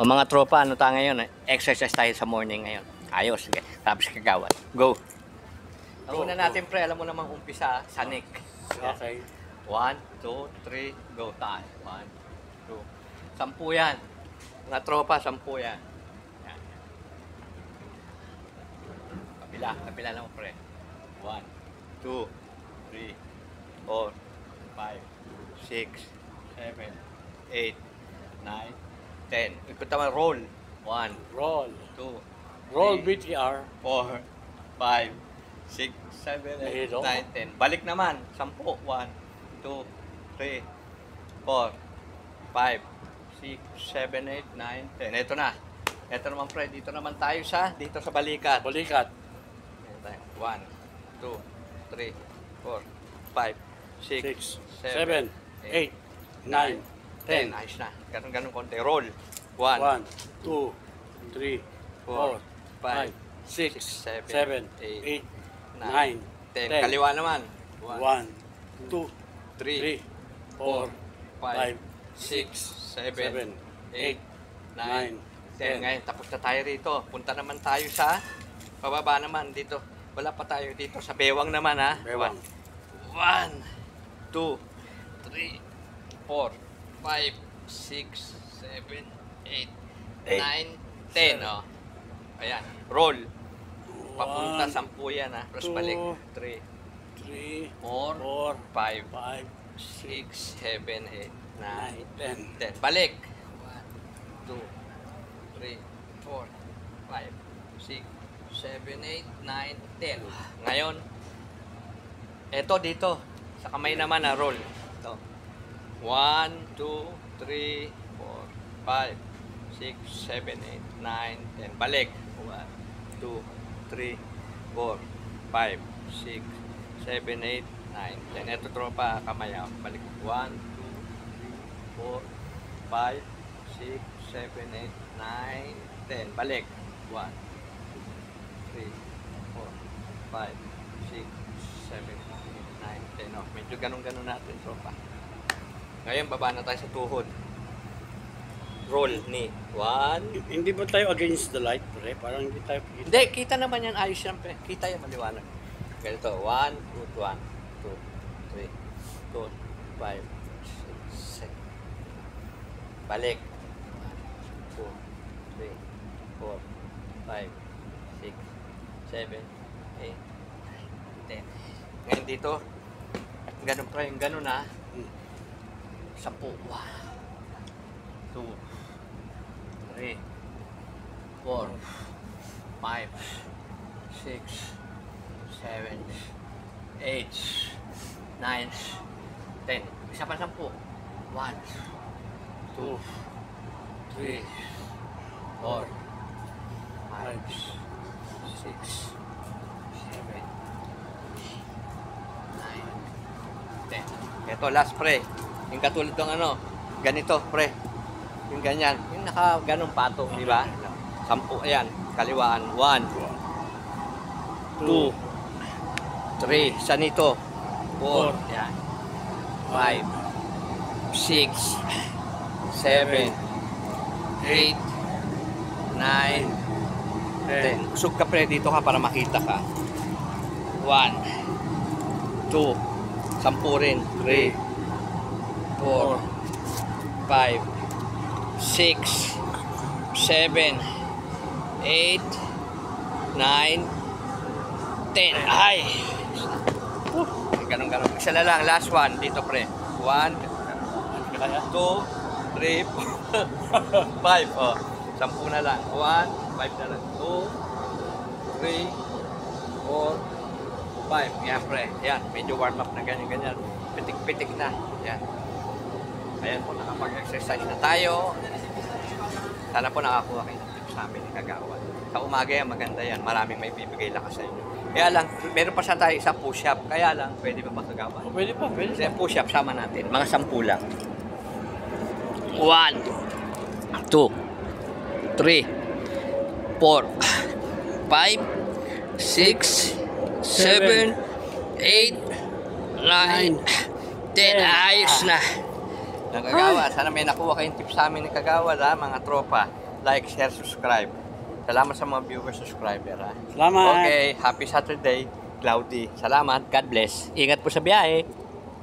O mga tropa, ano tayo ngayon? Exercise tayo sa morning ngayon. Ayos, sige. Tapos kagawad. Go! Ang una natin, pre, alam mo namang umpisa sa neck. Okay. 1, 2, 3, go. Taas. 1, 2. 10 yan. Mga tropa, 10 yan. Yan. Kapila lang, pre. 1, 2, 3, 4, 5, 6, 7, 8, 9, 10. Ikot naman, roll. 1, Roll. 2, Roll 3, BTR. 4, 5, 6, 7, 8, 9, 10. Balik naman. 10. 1, 2, 3, 4, 5, 6, 7, 8, 9, 10. Ito na. Ito naman, pre. Dito naman tayo dito sa balikat. Balikat. 1, 2, 3, 4, 5, 6, 7, 8, 9, 10. Ayos na. Ganun konti. Roll. 1, 1, 2, 3, 4, 5, 6, 7, 8, 9, 10. Kaliwa naman. 1, 2, 3, 3, 4, 5, 5, 6, 7, 8, 9, 10. 10. Ngayon, tapos na tayo rito. Punta naman tayo sa pababa naman dito. Wala pa tayo dito sa bewang naman, ha? Bewang. 1, 2, 3, 4, 5, 6, 7, 8, 9, 10. Oh. Ayan. Roll. Papunta 10 yan, ha? Tapos balik. 3, 3, 4, 4, 5, 5, 6, 7, 8, 9, 9, 10. 10. Balik. 1, 2, 3, 4, 5, 6, 7, 8, 9, 10. Ngayon, eto dito. Sa kamay naman na roll. Ito. 1, 2, 3, 4, 5, 6, 7, 8, 9, 10. Balik. 1, 2, 3, 4, 5, 6, 7, 8, 9, 10. Ito tropa kamay. Balik. 1, 2, 3, 4, 5, 6, 7, 8, 9, 10. Balik. 1, 2, 3, 4, 5, 6, 7, 8, 9, 10. Oh, medyo ganun-ganun natin, tropa. Ngayon, baba na tayo sa tuhod. Roll, knee. 1. Hindi ba tayo against the light, pre? Parang hindi tayo kita. Hindi, kita naman yan. Ayos yan, pre. Kita yan, maliwanag. Ganito. 1, 2, 1, 2, 3, 4, 5, 6, 7. Balik. 1, 2, 3, 4, 5, 6, 7, 8, 9, 10. Ngayon dito, ganun pa yung ganun, ha. 10. 1, 2, 3, 4, 5, 6, 7, 8, 9, 10. Isa pa 10. 1, 2, 3, 4, 5, 6, 7, 8, 9, 10. Ito, last, pre. Yung katulad ng ano, ganito, pre. Yung ganyan. Yung naka-ganong patong, di ba? 10, ayan. Kaliwaan. 1, 2, 3. Sa nito. 4. Ayan. 5, 6, 7, 8, 9, 10. Usog ka, pre. Dito ka para makita ka. 1, 2, 10 rin. 3, 4, 5, 6, 7, 8, 9, 10. Ay! Ganun. Isa na lang. Last one. Dito, pre. 1, 2, 3, 4, 5. Oh. 10 na lang. 1, 5 na lang. 2, 3, 4, 5. Yan, pre. Yan. Medyo warm up na ganyan. Pitik-pitik na. Yan. Ayan po, nakapag-exercise na tayo. Sana po nakakuha kayo ng tips namin ni Kagawa. Sa umaga yan, maganda yan. Maraming may bibigay lakas sa inyo. Kaya lang, meron pa tayo isang push-up. Kaya lang, pwede ba Kagawa? Pwede pa. Kasi push-up, sama natin. Mga 10 lang. 1, 2, 3, 4, 5, 6, 7, 8, 9, 10. Ayos na. Ng Kagawa. Sana may nakuha kayong tips sa amin ni Kagawa, ha, mga tropa. like, share, subscribe. Salamat sa mga viewers, subscriber. Ha? Salamat. Okay, happy Saturday, Cloudy. Salamat, God bless. Ingat po sa biyahe.